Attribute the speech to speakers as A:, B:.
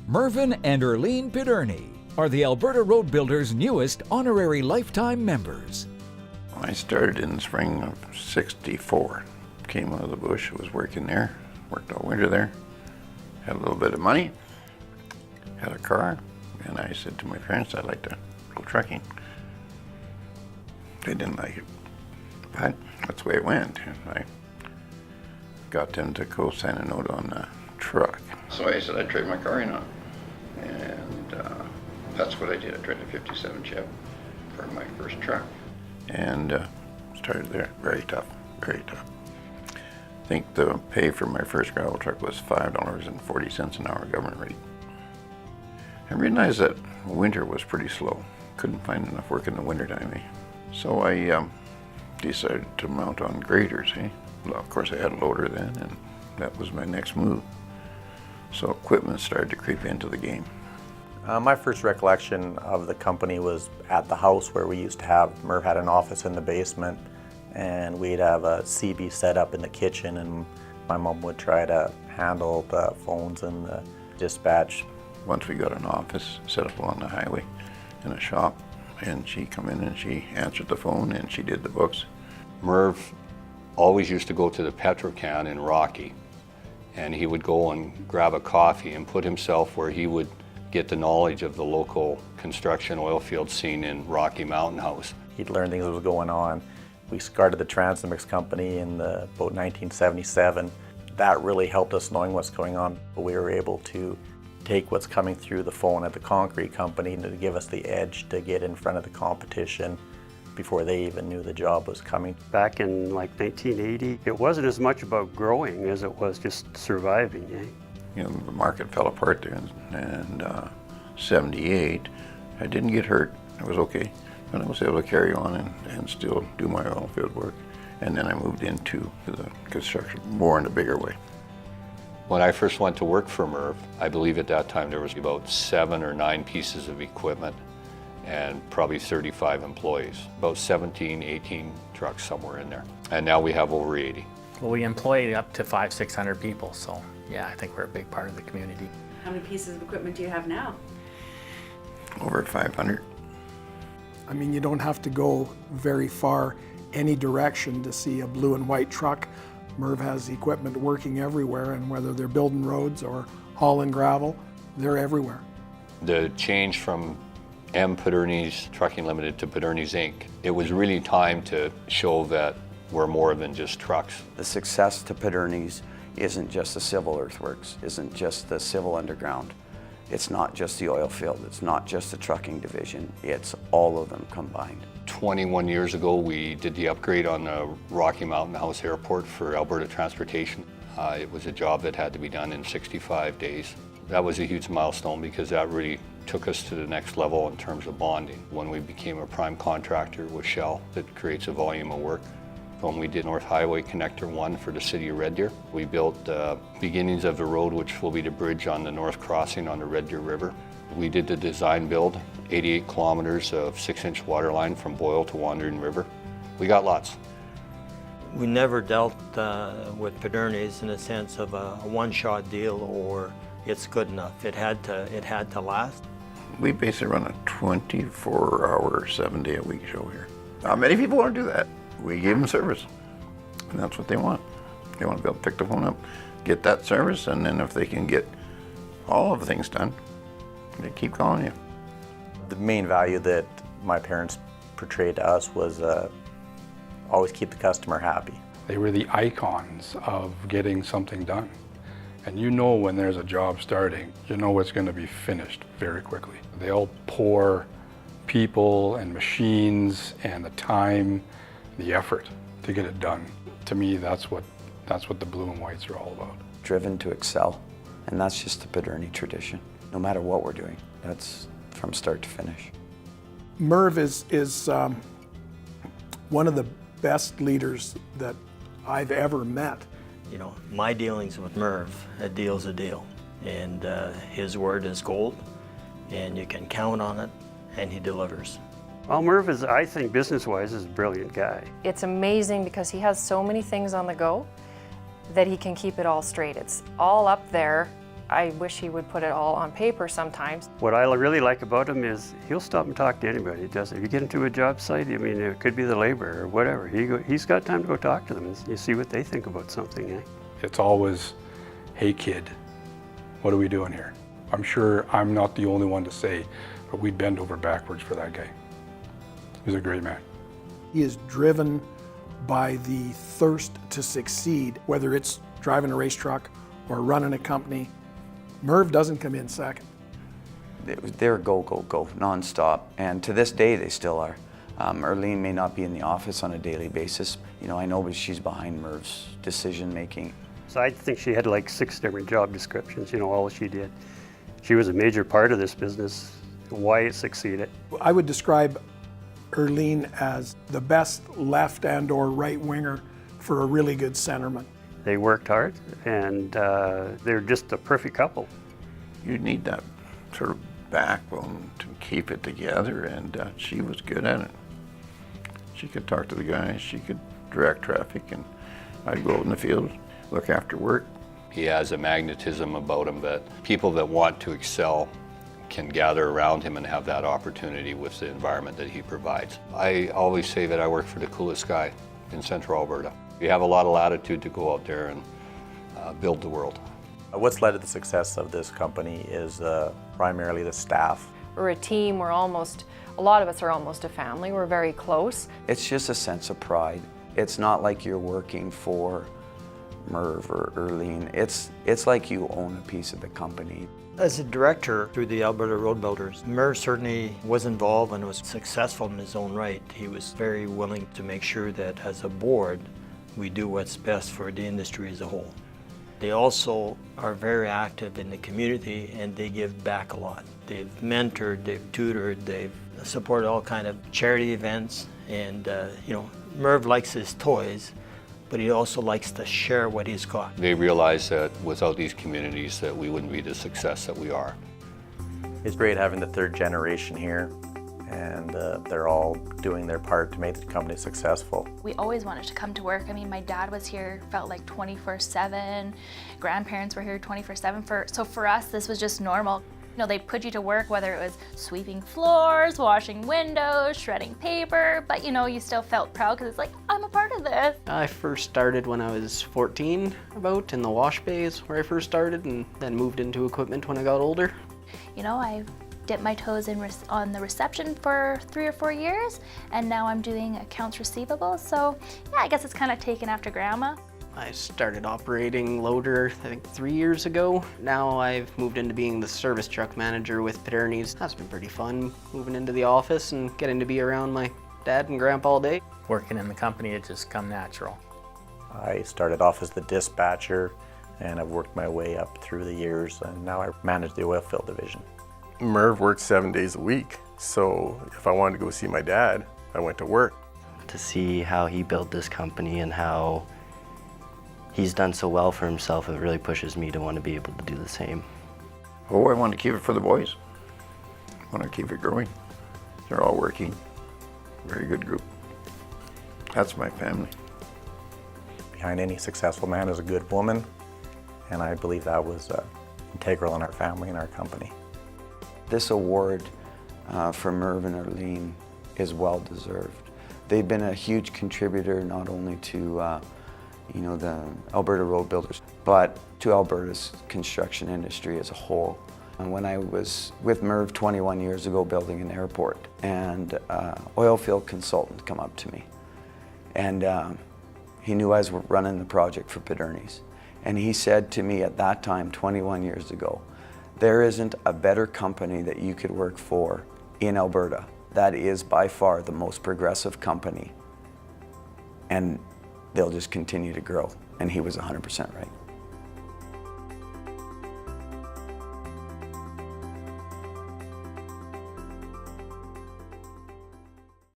A: Mervyn and Earlyne Pidherney are the Alberta Road Builders' newest honorary lifetime members.
B: I started in the spring of '64. Came out of the bush, was working there, worked all winter there, had a little bit of money, had a car, and I said to my parents I'd like to go trucking. They didn't like it, but that's the way it went. I got them to co-sign a note on the truck. So I said I'd trade my car in on it, and that's what I did. I traded a '57 Chevy for my first truck, and started there. Very tough, very tough. I think the pay for my first gravel truck was $5.40 an hour, government rate. I realized that winter was pretty slow. Couldn't find enough work in the wintertime, eh? So I decided to mount on graders, eh? Well, of course I had a loader then, and that was my next move. So equipment started to creep into the game.
C: My first recollection of the company was at the house where we used to have, Merv had an office in the basement, and we'd have a CB set up in the kitchen, and my mom would try to handle the phones and the dispatch.
B: Once we got an office set up along the highway in a shop, and she come in and she answered the phone and she did the books.
D: Merv always used to go to the Petrocan in Rocky, and he would go and grab a coffee and put himself where he would get the knowledge of the local construction oil field scene in Rocky Mountain House.
C: He'd learn things that was going on. We started the Transmix company in about 1977. That really helped us knowing what's going on. We were able to take what's coming through the phone at the concrete company to give us the edge to get in front of the competition before they even knew the job was coming.
E: Back in like 1980, it wasn't as much about growing as it was just surviving. Eh?
B: You know, the market fell apart there, and '78, I didn't get hurt. I was okay, but I was able to carry on and still do my oil field work. And then I moved into the construction more in a bigger way.
D: When I first went to work for Merv, I believe at that time there was about 7 or 9 pieces of equipment and probably 35 employees, about 17, 18 trucks somewhere in there. And now we have over 80.
F: Well, we employ up to 500-600 people, so yeah, I think we're a big part of the community.
G: How many pieces of equipment do you have now?
B: Over 500.
H: I mean, you don't have to go very far any direction to see a blue and white truck. Merv has equipment working everywhere, and whether they're building roads or hauling gravel, they're everywhere.
D: The change from Pidherney's Trucking Limited to Pidherney's Inc., it was really time to show that we're more than just trucks.
I: The success to Pidherney's isn't just the civil earthworks, isn't just the civil underground. It's not just the oil field, it's not just the trucking division, it's all of them combined.
D: 21 years ago, we did the upgrade on the Rocky Mountain House Airport for Alberta Transportation. It was a job that had to be done in 65 days. That was a huge milestone because that really took us to the next level in terms of bonding. When we became a prime contractor with Shell, that creates a volume of work. When we did North Highway Connector 1 for the city of Red Deer, we built beginnings of the road, which will be the bridge on the north crossing on the Red Deer River. We did the design build, 88 kilometers of 6-inch water line from Boyle to Wandering River. We got lots.
J: We never dealt with Pidherney's in a sense of a one-shot deal or it's good enough. It had to last.
B: We basically run a 24-hour, 7-day-a-week show here. Not many people want to do that. We give them service, and that's what they want. They want to be able to pick the phone up, get that service, and then if they can get all of the things done, they keep calling you.
C: The main value that my parents portrayed to us was always keep the customer happy.
K: They were the icons of getting something done. And you know when there's a job starting, you know it's going to be finished very quickly. They'll pour people and machines and the time, the effort to get it done. To me, that's what the blue and whites are all about.
I: Driven to excel, and that's just the Pidherney tradition. No matter what we're doing, that's from start to finish.
H: Merv is one of the best leaders that I've ever met.
J: You know, my dealings with Merv, a deal's a deal. And his word is gold, and you can count on it, and he delivers.
E: Well, Merv is, I think, business-wise, is a brilliant guy.
L: It's amazing because he has so many things on the go that he can keep it all straight. It's all up there I wish he would put it all on paper sometimes.
E: What I really like about him is he'll stop and talk to anybody. He does. If you get into a job site, I mean, it could be the laborer or whatever. He's got time to go talk to them and you see what they think about something. Eh?
K: It's always, hey kid, what are we doing here? I'm sure I'm not the only one to say, but we bend over backwards for that guy. He's a great man.
H: He is driven by the thirst to succeed, whether it's driving a race truck or running a company. Merv doesn't come in second.
I: They're go, go, go, nonstop, and to this day they still are. Earlyne may not be in the office on a daily basis. You know, I know, but she's behind Merv's decision making.
E: So I think she had like 6 different job descriptions, you know, all she did. She was a major part of this business, why it succeeded.
H: I would describe Earlyne as the best left and or right winger for a really good centerman.
E: They worked hard and they're just a perfect couple.
B: You need that sort of backbone to keep it together, and she was good at it. She could talk to the guys, she could direct traffic, and I'd go out in the field, look after work.
D: He has a magnetism about him that people that want to excel can gather around him and have that opportunity with the environment that he provides. I always say that I work for the coolest guy in Central Alberta. We have a lot of latitude to go out there and build the world.
C: What's led to the success of this company is primarily the staff.
L: We're a team, a lot of us are almost a family, we're very close.
I: It's just a sense of pride. It's not like you're working for Merv or Earlyne. It's like you own a piece of the company.
J: As a director through the Alberta Road Builders, Merv certainly was involved and was successful in his own right. He was very willing to make sure that as a board, we do what's best for the industry as a whole. They also are very active in the community and they give back a lot. They've mentored, they've tutored, they've supported all kind of charity events, and you know, Merv likes his toys, but he also likes to share what he's got.
D: They realize that without these communities that we wouldn't be the success that we are.
C: It's great having the 3rd generation here, and they're all doing their part to make the company successful.
M: We always wanted to come to work. I mean, my dad was here, felt like 24/7. Grandparents were here 24/7. So for us, this was just normal. You know, they put you to work, whether it was sweeping floors, washing windows, shredding paper, but you know, you still felt proud because it's like, I'm a part of this.
N: I first started when I was 14, about, in the wash bays where I first started, and then moved into equipment when I got older.
M: You know, I dipped my toes in on the reception for 3 or 4 years, and now I'm doing accounts receivable. So yeah, I guess it's kind of taken after Grandma.
N: I started operating loader, I think 3 years ago. Now I've moved into being the service truck manager with Pidherney's. That's been pretty fun, moving into the office and getting to be around my dad and grandpa all day.
F: Working in the company, it just come natural.
C: I started off as the dispatcher, and I've worked my way up through the years, and now I manage the oil field division.
O: Merv worked 7 days a week, so if I wanted to go see my dad, I went to work.
P: To see how he built this company and how he's done so well for himself, it really pushes me to want to be able to do the same.
B: Oh, I want to keep it for the boys. I want to keep it growing. They're all working. Very good group. That's my family.
C: Behind any successful man is a good woman, and I believe that was integral in our family and our company.
I: This award for Merv and Earlyne is well deserved. They've been a huge contributor not only to you know, the Alberta Road Builders, but to Alberta's construction industry as a whole. And when I was with Merv 21 years ago building an airport, and oil field consultant come up to me, and he knew I was running the project for Pidherney's, and he said to me at that time, 21 years ago, there isn't a better company that you could work for in Alberta. That is by far the most progressive company, and they'll just continue to grow. And he was 100% right.